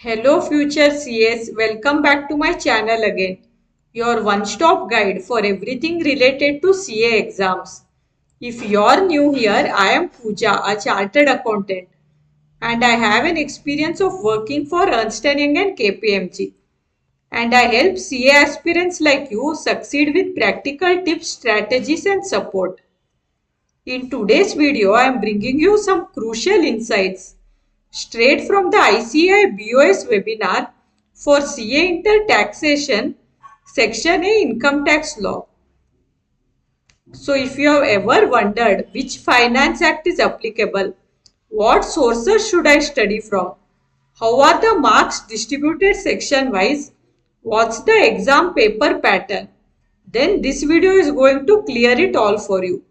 Hello future CS, welcome back to my channel again. Your one-stop guide for everything related to CA exams. If you're new here, I am Pooja, a chartered accountant, and I have an experience of working for Ernst & Young and KPMG. And I help CA aspirants like you succeed with practical tips, strategies and support. In today's video, I am bringing you some crucial insights straight from the ICAI BOS webinar for CA Inter Taxation Section A Income Tax Law. So if you have ever wondered which Finance Act is applicable, what sources should I study from, how are the marks distributed section wise, what's the exam paper pattern, then this video is going to clear it all for you.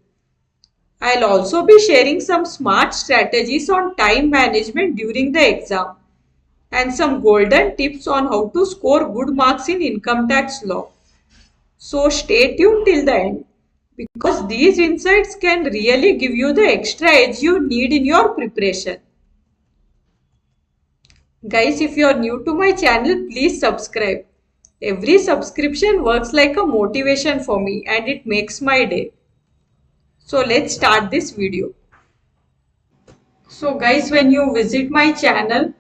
I'll also be sharing some smart strategies on time management during the exam and some golden tips on how to score good marks in income tax law. So stay tuned till the end because these insights can really give you the extra edge you need in your preparation. Guys, if you are new to my channel, please subscribe. Every subscription works like a motivation for me and it makes my day. So let's start this video. So guys, when you visit my channel,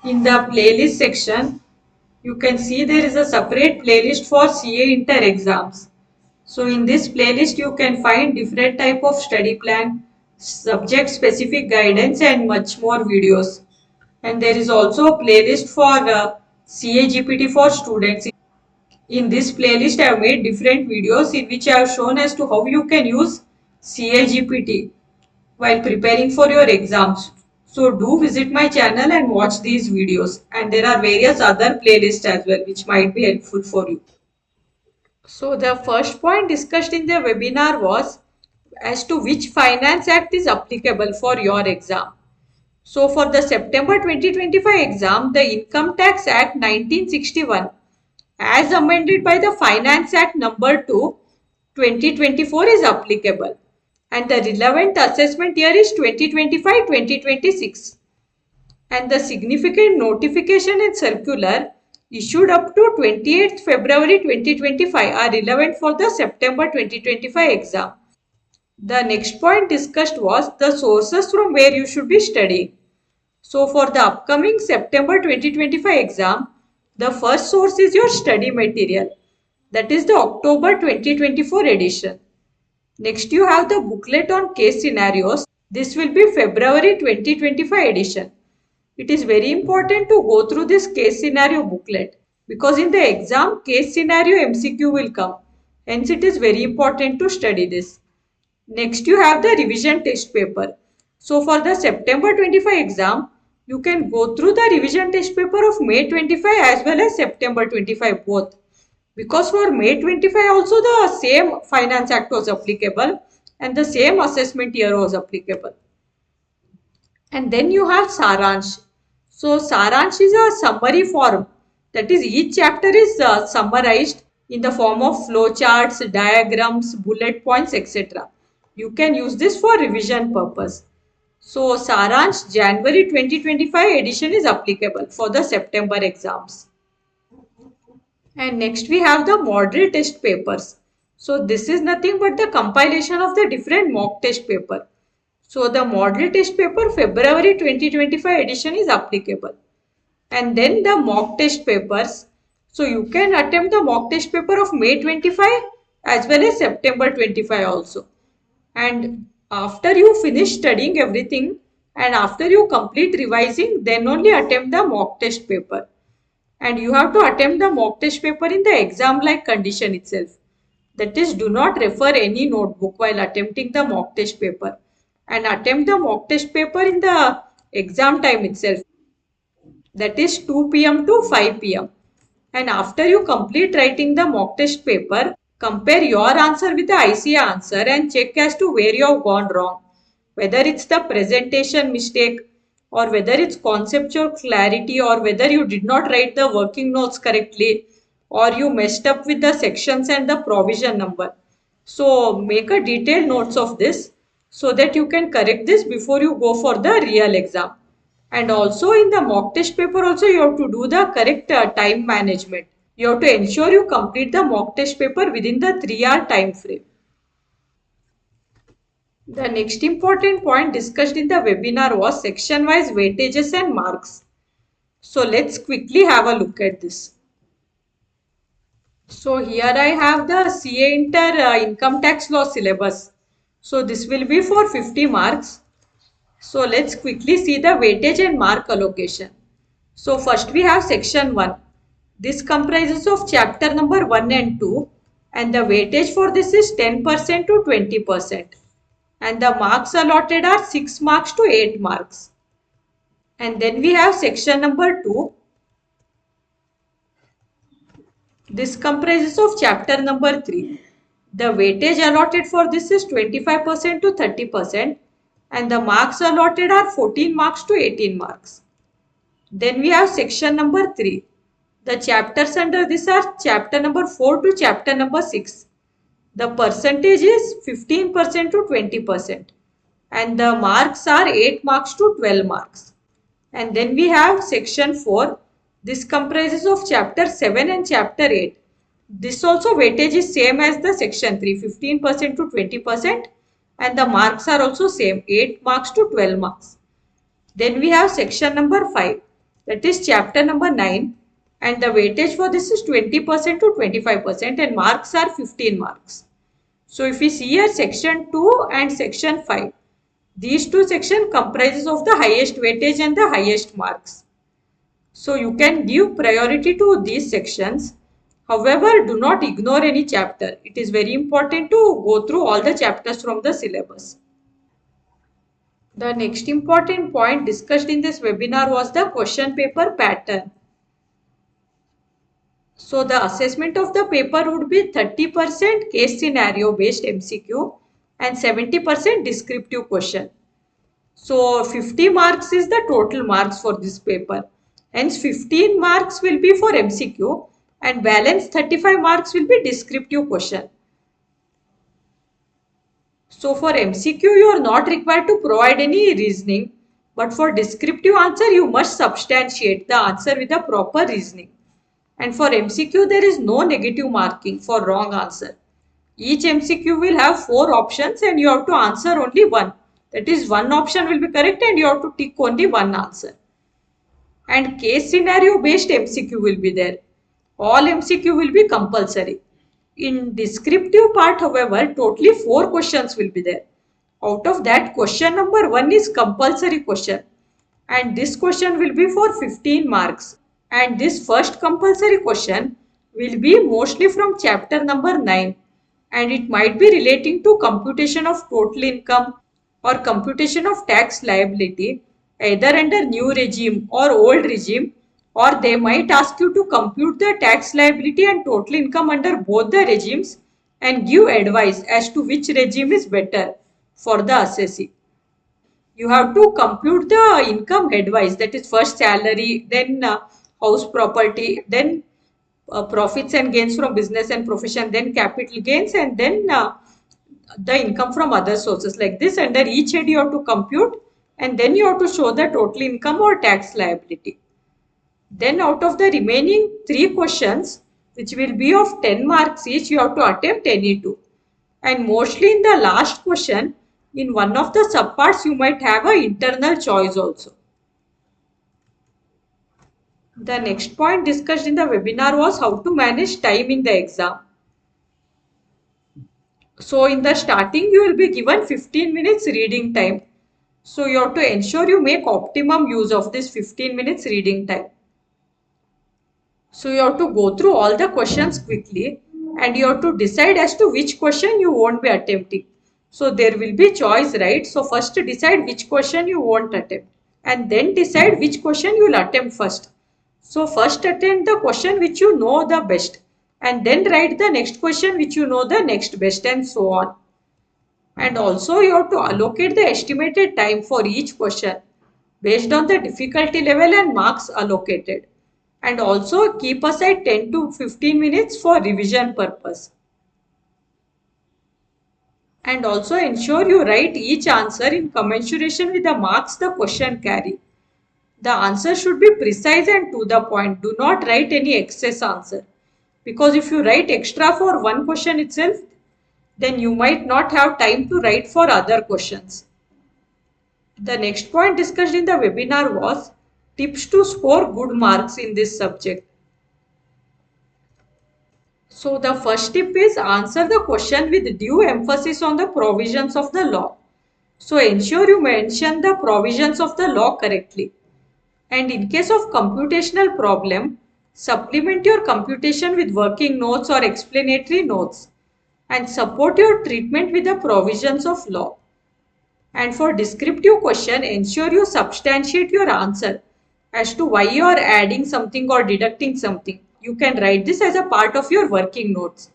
in the playlist section, you can see there is a separate playlist for CA Inter exams. So in this playlist, you can find different type of study plan, subject specific guidance and much more videos. And there is also a playlist for CA GPT for students. In this playlist, I have made different videos in which I have shown as to how you can use CA GPT while preparing for your exams. So do visit my channel and watch these videos, and there are various other playlists as well which might be helpful for you. So the first point discussed in the webinar was as to which Finance Act is applicable for your exam. So for the September 2025 exam, the Income Tax Act 1961 as amended by the Finance Act number 2 2024 is applicable, and the relevant assessment year is 2025-2026, and the significant notification and circular issued up to 28th February 2025 are relevant for the September 2025 exam. The next point discussed was the sources from where you should be studying. So for the upcoming September 2025 exam, the first source is your study material, that is the October 2024 edition. Next you have the booklet on case scenarios. This will be February 2025 edition. It is very important to go through this case scenario booklet because in the exam case scenario MCQ will come. Hence it is very important to study this. Next you have the revision test paper. So for the September 25 exam, you can go through the revision test paper of May 25 as well as September 25 both. Because for May 25 also the same Finance Act was applicable and the same assessment year was applicable. And then you have Saransh. So Saransh is a summary form. That is, each chapter is summarized in the form of flowcharts, diagrams, bullet points, etc. You can use this for revision purpose. So Saransh January 2025 edition is applicable for the September exams. And next we have the model test papers. So this is nothing but the compilation of the different mock test paper. So the model test paper February 2025 edition is applicable. And then the mock test papers. So you can attempt the mock test paper of May 25 as well as September 25 also. And after you finish studying everything and after you complete revising, then only attempt the mock test paper. And you have to attempt the mock test paper in the exam like condition itself. That is, do not refer any notebook while attempting the mock test paper and attempt the mock test paper in the exam time itself. That is 2 p.m. to 5 p.m. And after you complete writing the mock test paper, compare your answer with the ICA answer and check as to where you have gone wrong. Whether it's the presentation mistake or whether it's conceptual clarity or whether you did not write the working notes correctly or you messed up with the sections and the provision number. So make a detailed notes of this so that you can correct this before you go for the real exam. And also in the mock test paper also you have to do the correct time management. You have to ensure you complete the mock test paper within the 3-hour time frame. The next important point discussed in the webinar was section-wise weightages and marks. So let's quickly have a look at this. So here I have the CA Inter income tax law syllabus. So this will be for 50 marks. So let's quickly see the weightage and mark allocation. So first we have section 1. This comprises of chapter number 1 and 2 and the weightage for this is 10% to 20%. And the marks allotted are 6 marks to 8 marks. And then we have section number 2. This comprises of chapter number 3. The weightage allotted for this is 25% to 30% and the marks allotted are 14 marks to 18 marks. Then we have section number 3. The chapters under this are chapter number 4 to chapter number 6. The percentage is 15% to 20% and the marks are 8 marks to 12 marks. And then we have section 4. This comprises of chapter 7 and chapter 8. This also weightage is same as the section 3, 15% to 20% and the marks are also same, 8 marks to 12 marks. Then we have section number 5, that is chapter number 9 and the weightage for this is 20% to 25% and marks are 15 marks. So if we see here section 2 and section 5, these two sections comprises of the highest weightage and the highest marks. So you can give priority to these sections. However, do not ignore any chapter. It is very important to go through all the chapters from the syllabus. The next important point discussed in this webinar was the question paper pattern. So the assessment of the paper would be 30% case scenario based MCQ and 70% descriptive question. So 50 marks is the total marks for this paper. Hence 15 marks will be for MCQ and balance 35 marks will be descriptive question. So for MCQ you are not required to provide any reasoning, but for descriptive answer you must substantiate the answer with a proper reasoning. And for MCQ there is no negative marking for wrong answer. Each MCQ will have 4 options and you have to answer only one. That is, one option will be correct and you have to tick only one answer. And case scenario based MCQ will be there. All MCQ will be compulsory. In descriptive part, however, totally 4 questions will be there. Out of that, question number 1 is compulsory question. And this question will be for 15 marks. And this first compulsory question will be mostly from chapter number 9. And it might be relating to computation of total income or computation of tax liability, either under new regime or old regime, or they might ask you to compute the tax liability and total income under both the regimes and give advice as to which regime is better for the assessee. You have to compute the income headwise, that is first salary, then house property, then profits and gains from business and profession, then capital gains, and then the income from other sources. Like this, under each head you have to compute and then you have to show the total income or tax liability. Then out of the remaining 3 questions, which will be of 10 marks each, you have to attempt any 2. And mostly in the last question, in one of the subparts, you might have an internal choice also. The next point discussed in the webinar was how to manage time in the exam. So in the starting, you will be given 15 minutes reading time. So you have to ensure you make optimum use of this 15 minutes reading time. So you have to go through all the questions quickly and you have to decide as to which question you won't be attempting. So there will be choice, right? So first decide which question you won't attempt and then decide which question you will attempt first. So first attempt the question which you know the best and then write the next question which you know the next best and so on. And also you have to allocate the estimated time for each question based on the difficulty level and marks allocated. And also keep aside 10 to 15 minutes for revision purpose. And also ensure you write each answer in commensuration with the marks the question carry. The answer should be precise and to the point. Do not write any excess answer. Because if you write extra for one question itself, then you might not have time to write for other questions. The next point discussed in the webinar was tips to score good marks in this subject. So the first tip is answer the question with due emphasis on the provisions of the law. So ensure you mention the provisions of the law correctly. And in case of computational problem, supplement your computation with working notes or explanatory notes and support your treatment with the provisions of law. And for descriptive question, ensure you substantiate your answer as to why you are adding something or deducting something. You can write this as a part of your working notes.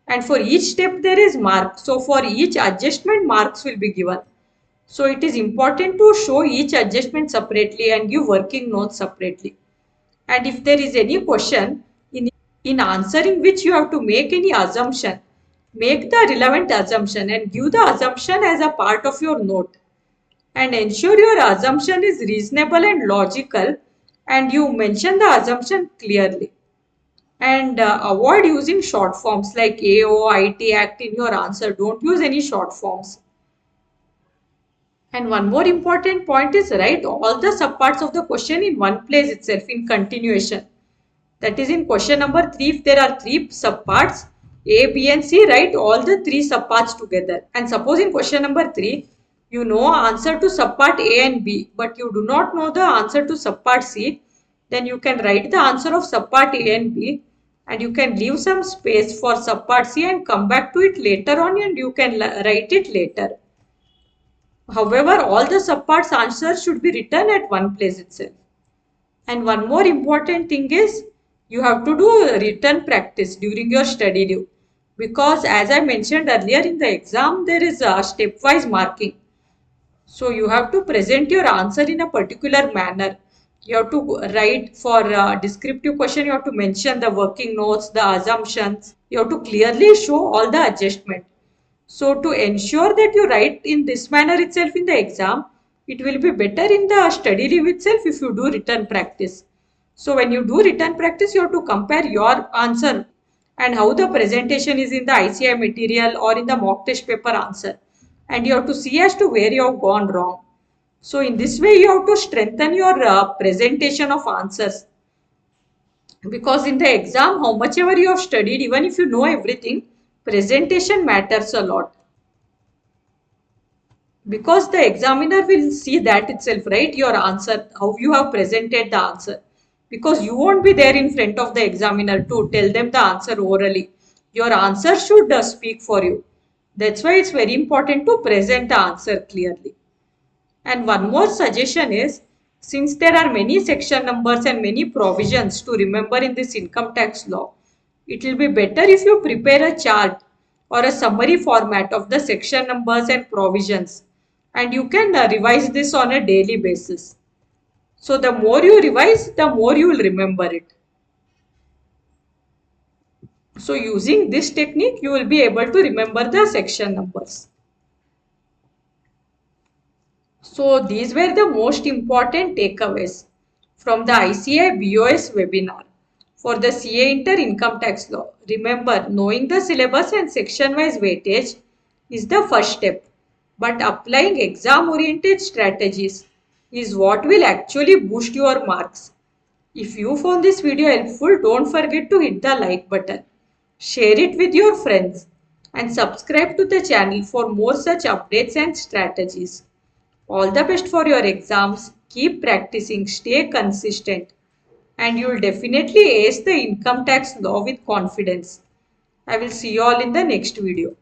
And for each step there is mark. So for each adjustment marks will be given. So it is important to show each adjustment separately and give working notes separately. And if there is any question in answering which you have to make any assumption, make the relevant assumption and give the assumption as a part of your note. And ensure your assumption is reasonable and logical and you mention the assumption clearly. And avoid using short forms like AO, IT, ACT in your answer. Don't use any short forms. And one more important point is write all the subparts of the question in one place itself in continuation. That is in question number 3, if there are 3 subparts A, B and C, write all the 3 subparts together. And suppose in question number 3, you know answer to subpart A and B, but you do not know the answer to subpart C, then you can write the answer of subpart A and B and you can leave some space for subpart C and come back to it later on and you can write it later. However, all the subparts answers should be written at one place itself. And one more important thing is you have to do written practice during your study leave. Because as I mentioned earlier in the exam, there is a stepwise marking. So you have to present your answer in a particular manner. You have to write for a descriptive question, you have to mention the working notes, the assumptions. You have to clearly show all the adjustment. So to ensure that you write in this manner itself in the exam, it will be better in the study leave itself if you do written practice. So when you do written practice, you have to compare your answer and how the presentation is in the ICI material or in the mock test paper answer. And you have to see as to where you have gone wrong. So in this way, you have to strengthen your presentation of answers. Because in the exam, how much ever you have studied, even if you know everything, presentation matters a lot. Because the examiner will see that itself, right? Your answer, how you have presented the answer. Because you won't be there in front of the examiner to tell them the answer orally. Your answer should speak for you. That's why it's very important to present the answer clearly. And one more suggestion is, since there are many section numbers and many provisions to remember in this income tax law, it will be better if you prepare a chart or a summary format of the section numbers and provisions. And you can revise this on a daily basis. So the more you revise, the more you will remember it. So using this technique, you will be able to remember the section numbers. So these were the most important takeaways from the ICAI BOS webinar for the CA Inter Income Tax Law. Remember, knowing the syllabus and section-wise weightage is the first step, but applying exam-oriented strategies is what will actually boost your marks. If you found this video helpful, don't forget to hit the like button, share it with your friends, and subscribe to the channel for more such updates and strategies. All the best for your exams. Keep practicing, stay consistent, and you will definitely ace the income tax law with confidence. I will see you all in the next video.